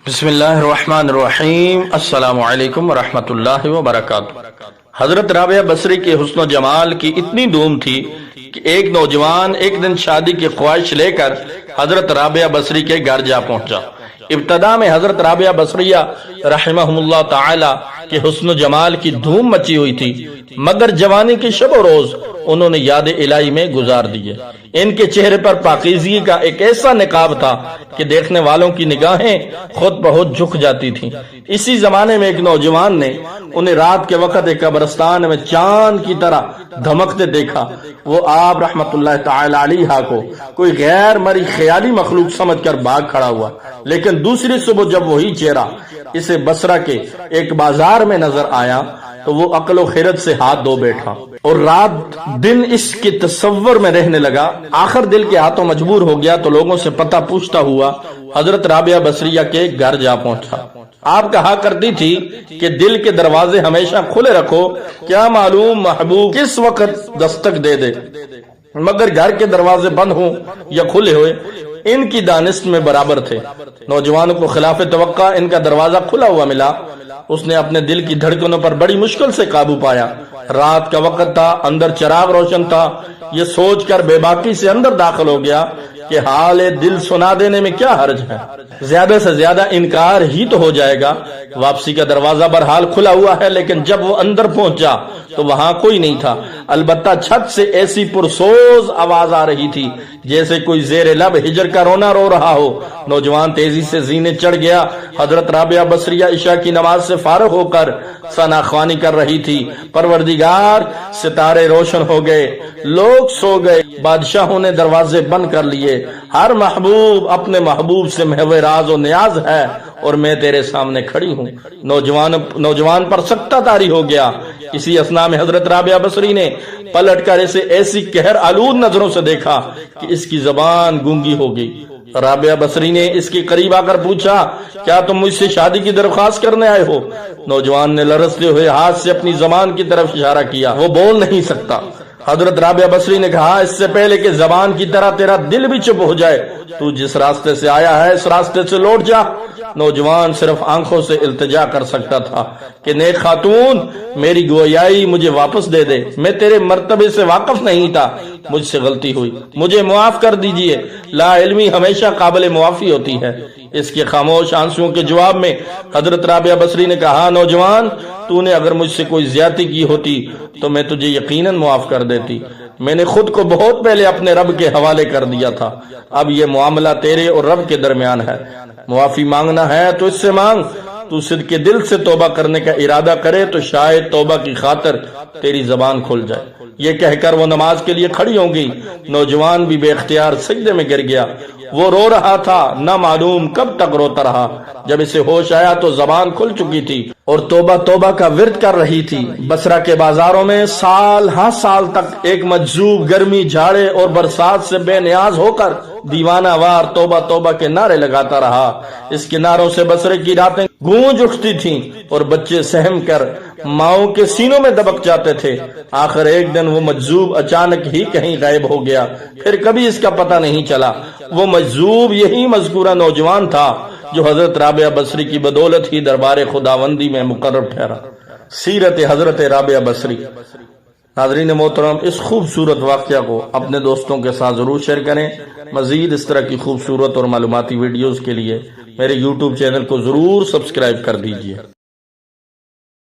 بسم اللہ الرحمن الرحیم۔ السلام علیکم ورحمۃ اللہ وبرکاتہ۔ حضرت رابعہ بصری کے حسن و جمال کی اتنی دھوم تھی کہ ایک نوجوان ایک دن شادی کی خواہش لے کر حضرت رابعہ بصری کے گھر جا پہنچا۔ ابتدا میں حضرت رابعہ بصریہ رحمہم اللہ تعالی کے حسن و جمال کی دھوم مچی ہوئی تھی، مگر جوانی کی شب و روز انہوں نے یاد الہی میں گزار دیے۔ ان کے چہرے پر پاکیزگی کا ایک ایسا نقاب تھا کہ دیکھنے والوں کی نگاہیں خود بہت جھک جاتی تھیں۔ اسی زمانے میں ایک نوجوان نے انہیں رات کے وقت ایک قبرستان میں چاند کی طرح دھمکتے دیکھا۔ وہ آپ رحمت اللہ تعالی علیہ کو کوئی غیر مری خیالی مخلوق سمجھ کر بھاگ کھڑا ہوا، لیکن دوسری صبح جب وہی چہرہ اسے بصرہ کے ایک بازار میں نظر آیا تو وہ عقل و خیرت سے ہاتھ دھو بیٹھا اور رات دن اس کے تصور میں رہنے لگا۔ آخر دل کے ہاتھوں مجبور ہو گیا تو لوگوں سے پتہ پوچھتا ہوا حضرت رابعہ بصریہ کے گھر جا پہنچا۔ آپ کہا کرتی تھی کہ دل کے دروازے ہمیشہ کھلے رکھو، کیا معلوم محبوب کس وقت دستک دے دے، مگر گھر کے دروازے بند ہوں یا کھلے ہوئے ان کی دانست میں برابر تھے۔ نوجوانوں کو خلاف توقع ان کا دروازہ کھلا ہوا ملا۔ اس نے اپنے دل کی دھڑکنوں پر بڑی مشکل سے قابو پایا۔ رات کا وقت تھا، اندر چراغ روشن تھا۔ یہ سوچ کر بے باکی سے اندر داخل ہو گیا کہ حال دل سنا دینے میں کیا حرج ہے، زیادہ سے زیادہ انکار ہی تو ہو جائے گا۔ واپسی کا دروازہ بہرحال کھلا ہوا ہے، لیکن جب وہ اندر پہنچا تو وہاں کوئی نہیں تھا، البتہ چھت سے ایسی پرسوز آواز آ رہی تھی جیسے کوئی زیر لب ہجر کا رونا رو رہا ہو۔ نوجوان تیزی سے زینے چڑھ گیا۔ حضرت رابعہ بصریہ عشاء کی نماز سے فارغ ہو کر ثنا خوانی کر رہی تھی۔ پروردگار، ستارے روشن ہو گئے، لوگ سو گئے، بادشاہوں نے دروازے بند کر لیے، ہر محبوب اپنے محبوب سے محو راز و نیاز ہے اور میں تیرے سامنے کھڑی ہوں۔ نوجوان پر سکتہ طاری ہو گیا۔ اسی اثناء میں حضرت رابعہ بصری نے پلٹ کر اسے ایسی قہر آلود نظروں سے دیکھا کہ اس کی زبان گونگی ہو گئی۔ رابعہ بصری نے اس کے قریب آ کر پوچھا، کیا تم مجھ سے شادی کی درخواست کرنے آئے ہو؟ نوجوان نے لرزتے ہوئے ہاتھ سے اپنی زبان کی طرف اشارہ کیا۔ وہ بول نہیں سکتا۔ حضرت رابعہ بصری نے کہا، اس سے پہلے کہ زبان کی طرح تیرا دل بھی چپ ہو جائے، تو جس راستے سے آیا ہے اس راستے سے لوٹ جا۔ نوجوان صرف آنکھوں سے التجا کر سکتا تھا کہ نیک خاتون، میری گویائی مجھے واپس دے دے، میں تیرے مرتبے سے واقف نہیں تھا، مجھ سے غلطی ہوئی، مجھے معاف کر دیجئے۔ لا علمی ہمیشہ قابل معافی ہوتی ہے۔ اس کے خاموش آنسوؤں کے جواب میں حضرت رابعہ بصری نے کہا، نوجوان، تو نے اگر مجھ سے کوئی زیادتی کی ہوتی تو میں تجھے یقیناً معاف کر دیتی۔ میں نے خود کو بہت پہلے اپنے رب کے حوالے کر دیا تھا۔ اب یہ معاملہ تیرے اور رب کے درمیان ہے۔ معافی مانگنا ہے تو اس سے مانگ۔ تو صدق کے دل سے توبہ کرنے کا ارادہ کرے تو شاید توبہ کی خاطر تیری زبان کھل جائے۔ یہ کہہ کر وہ نماز کے لیے کھڑی ہو گئی۔ نوجوان بھی بے اختیار سجدے میں گر گیا۔ وہ رو رہا تھا، نہ معلوم کب تک روتا رہا۔ جب اسے ہوش آیا تو زبان کھل چکی تھی اور توبہ توبہ کا ورد کر رہی تھی۔ بصرہ کے بازاروں میں سال ہاں سال تک ایک مجذوب گرمی، جھاڑے اور برسات سے بے نیاز ہو کر دیوانہ وار توبہ توبہ کے نعرے لگاتا رہا۔ اس کے نعروں سے بصرے کی راتیں گونج اٹھتی تھیں اور بچے سہم کر ماؤں کے سینوں میں دبک جاتے تھے۔ آخر ایک دن وہ مجذوب اچانک ہی کہیں غائب ہو گیا، پھر کبھی اس کا پتہ نہیں چلا۔ وہ مجذوب یہی مذکورہ نوجوان تھا جو حضرت رابعہ بصری کی بدولت ہی دربار خداوندی میں مقرر ٹھہرا۔ سیرت حضرت رابعہ بصری۔ ناظرین محترم، اس خوبصورت واقعہ کو اپنے دوستوں کے ساتھ ضرور شیئر کریں۔ مزید اس طرح کی خوبصورت اور معلوماتی ویڈیوز کے لیے میرے یوٹیوب چینل کو ضرور سبسکرائب کر دیجیے۔